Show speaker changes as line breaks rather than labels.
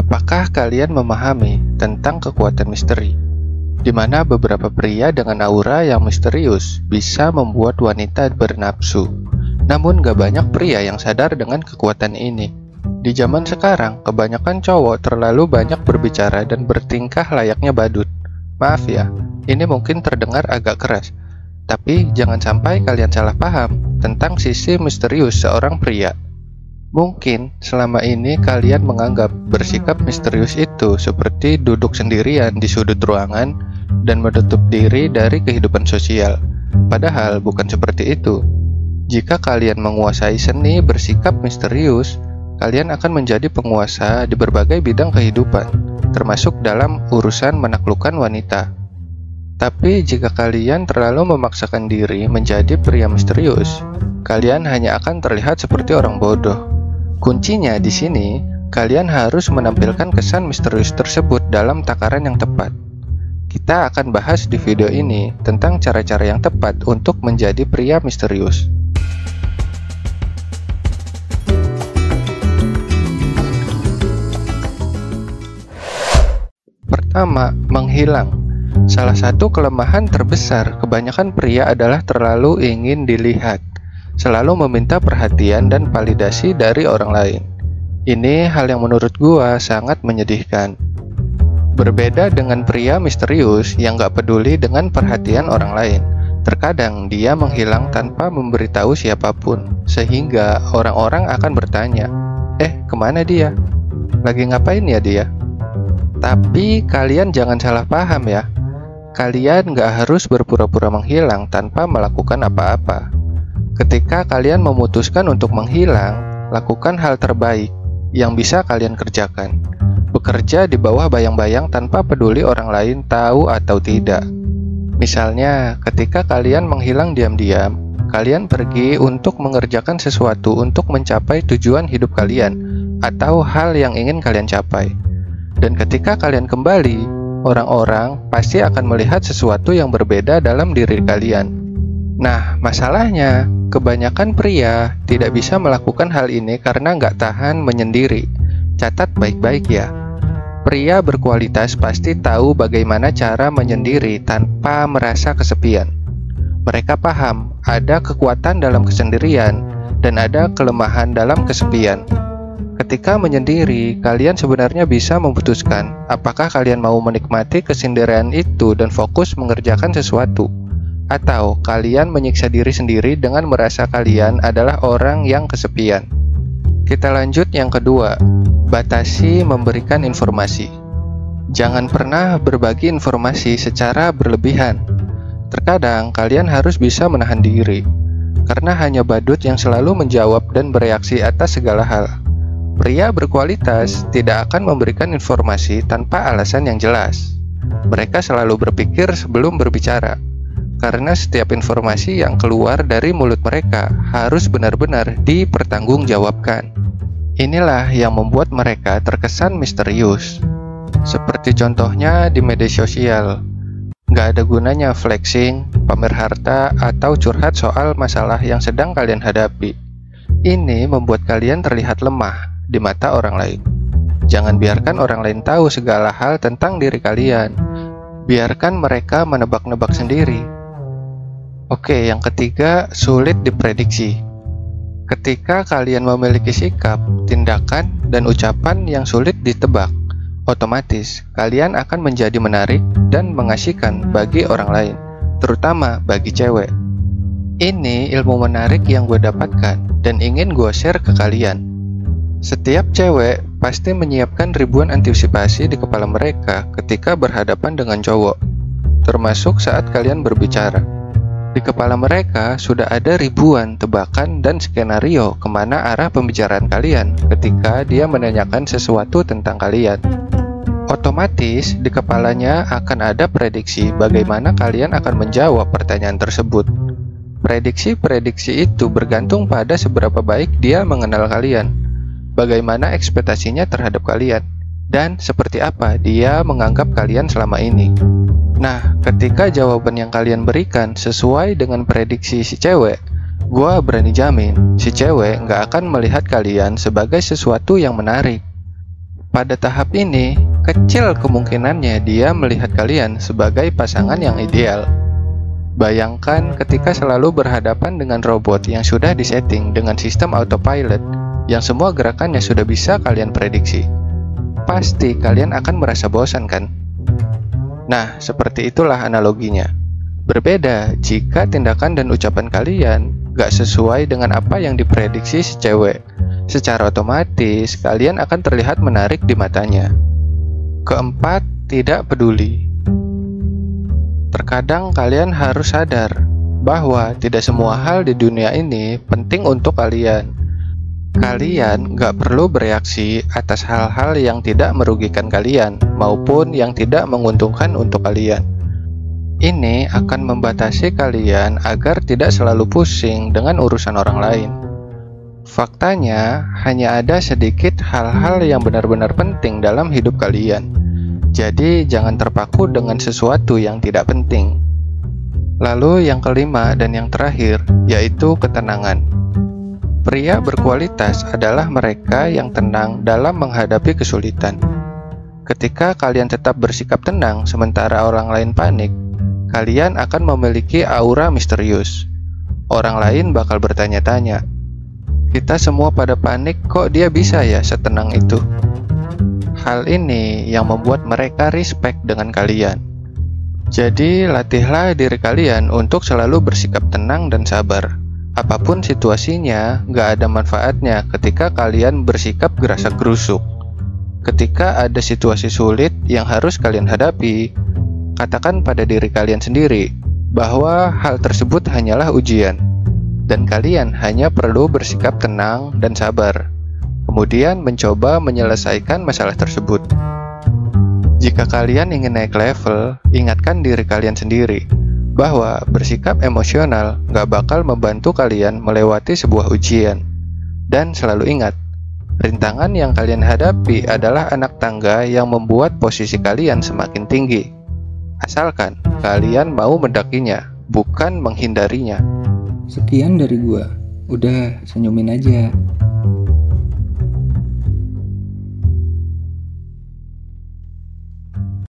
Apakah kalian memahami tentang kekuatan misteri, di mana beberapa pria dengan aura yang misterius bisa membuat wanita bernafsu? Namun gak banyak pria yang sadar dengan kekuatan ini. Di zaman sekarang, kebanyakan cowok terlalu banyak berbicara dan bertingkah layaknya badut. Maaf ya, ini mungkin terdengar agak keras, tapi jangan sampai kalian salah paham tentang sisi misterius seorang pria. Mungkin selama ini kalian menganggap bersikap misterius itu seperti duduk sendirian di sudut ruangan dan menutup diri dari kehidupan sosial. Padahal bukan seperti itu. Jika kalian menguasai seni bersikap misterius, kalian akan menjadi penguasa di berbagai bidang kehidupan, termasuk dalam urusan menaklukkan wanita. Tapi jika kalian terlalu memaksakan diri menjadi pria misterius, kalian hanya akan terlihat seperti orang bodoh. Kuncinya di sini, kalian harus menampilkan kesan misterius tersebut dalam takaran yang tepat. Kita akan bahas di video ini tentang cara-cara yang tepat untuk menjadi pria misterius. Pertama, menghilang. Salah satu kelemahan terbesar kebanyakan pria adalah terlalu ingin dilihat, selalu meminta perhatian dan validasi dari orang lain. Ini hal yang menurut gua sangat menyedihkan. Berbeda dengan pria misterius yang gak peduli dengan perhatian orang lain. Terkadang dia menghilang tanpa memberitahu siapapun, sehingga orang-orang akan bertanya, kemana dia? Lagi ngapain ya dia? Tapi kalian jangan salah paham ya. Kalian gak harus berpura-pura menghilang tanpa melakukan apa-apa. Ketika kalian memutuskan untuk menghilang, lakukan hal terbaik yang bisa kalian kerjakan. Bekerja di bawah bayang-bayang tanpa peduli orang lain tahu atau tidak. Misalnya, ketika kalian menghilang diam-diam, kalian pergi untuk mengerjakan sesuatu untuk mencapai tujuan hidup kalian atau hal yang ingin kalian capai. Dan ketika kalian kembali, orang-orang pasti akan melihat sesuatu yang berbeda dalam diri kalian. Nah, masalahnya, kebanyakan pria tidak bisa melakukan hal ini karena nggak tahan menyendiri. Catat baik-baik ya. Pria berkualitas pasti tahu bagaimana cara menyendiri tanpa merasa kesepian. Mereka paham ada kekuatan dalam kesendirian dan ada kelemahan dalam kesepian. Ketika menyendiri, kalian sebenarnya bisa memutuskan apakah kalian mau menikmati kesendirian itu dan fokus mengerjakan sesuatu, atau kalian menyiksa diri sendiri dengan merasa kalian adalah orang yang kesepian. Kita lanjut yang kedua, batasi memberikan informasi. Jangan pernah berbagi informasi secara berlebihan. Terkadang kalian harus bisa menahan diri, karena hanya badut yang selalu menjawab dan bereaksi atas segala hal. Pria berkualitas tidak akan memberikan informasi tanpa alasan yang jelas. Mereka selalu berpikir sebelum berbicara, karena setiap informasi yang keluar dari mulut mereka harus benar-benar dipertanggungjawabkan. Inilah yang membuat mereka terkesan misterius. Seperti contohnya di media sosial, nggak ada gunanya flexing, pamer harta, atau curhat soal masalah yang sedang kalian hadapi. Ini membuat kalian terlihat lemah di mata orang lain. Jangan biarkan orang lain tahu segala hal tentang diri kalian. Biarkan mereka menebak-nebak sendiri. Oke, yang ketiga, sulit diprediksi. Ketika kalian memiliki sikap, tindakan, dan ucapan yang sulit ditebak, otomatis kalian akan menjadi menarik dan mengasihkan bagi orang lain, terutama bagi cewek. Ini ilmu menarik yang gue dapatkan dan ingin gue share ke kalian. Setiap cewek pasti menyiapkan ribuan antisipasi di kepala mereka ketika berhadapan dengan cowok, termasuk saat kalian berbicara. Di kepala mereka sudah ada ribuan tebakan dan skenario kemana arah pembicaraan kalian ketika dia menanyakan sesuatu tentang kalian. Otomatis di kepalanya akan ada prediksi bagaimana kalian akan menjawab pertanyaan tersebut. Prediksi-prediksi itu bergantung pada seberapa baik dia mengenal kalian, bagaimana ekspektasinya terhadap kalian, dan seperti apa dia menganggap kalian selama ini. Nah, ketika jawaban yang kalian berikan sesuai dengan prediksi si cewek, gua berani jamin si cewek nggak akan melihat kalian sebagai sesuatu yang menarik. Pada tahap ini, kecil kemungkinannya dia melihat kalian sebagai pasangan yang ideal. Bayangkan ketika selalu berhadapan dengan robot yang sudah disetting dengan sistem autopilot yang semua gerakannya sudah bisa kalian prediksi. Pasti kalian akan merasa bosan, kan? Nah, seperti itulah analoginya. Berbeda jika tindakan dan ucapan kalian gak sesuai dengan apa yang diprediksi si cewek. Secara otomatis, kalian akan terlihat menarik di matanya. Keempat, tidak peduli. Terkadang kalian harus sadar bahwa tidak semua hal di dunia ini penting untuk kalian. Kalian gak perlu bereaksi atas hal-hal yang tidak merugikan kalian maupun yang tidak menguntungkan untuk kalian. Ini akan membatasi kalian agar tidak selalu pusing dengan urusan orang lain. Faktanya, hanya ada sedikit hal-hal yang benar-benar penting dalam hidup kalian. Jadi, jangan terpaku dengan sesuatu yang tidak penting. Lalu yang kelima dan yang terakhir, yaitu ketenangan. Pria berkualitas adalah mereka yang tenang dalam menghadapi kesulitan. Ketika kalian tetap bersikap tenang sementara orang lain panik, kalian akan memiliki aura misterius. Orang lain bakal bertanya-tanya, kita semua pada panik, kok dia bisa ya setenang itu? Hal ini yang membuat mereka respect dengan kalian. Jadi, latihlah diri kalian untuk selalu bersikap tenang dan sabar. Apapun situasinya, gak ada manfaatnya ketika kalian bersikap gerasa gerusuk. Ketika ada situasi sulit yang harus kalian hadapi, katakan pada diri kalian sendiri bahwa hal tersebut hanyalah ujian, dan kalian hanya perlu bersikap tenang dan sabar. Kemudian mencoba menyelesaikan masalah tersebut. Jika kalian ingin naik level, ingatkan diri kalian sendiri bahwa bersikap emosional gak bakal membantu kalian melewati sebuah ujian. Dan selalu ingat, rintangan yang kalian hadapi adalah anak tangga yang membuat posisi kalian semakin tinggi. Asalkan kalian mau mendakinya, bukan menghindarinya.
Sekian dari gua. Udah, senyumin aja.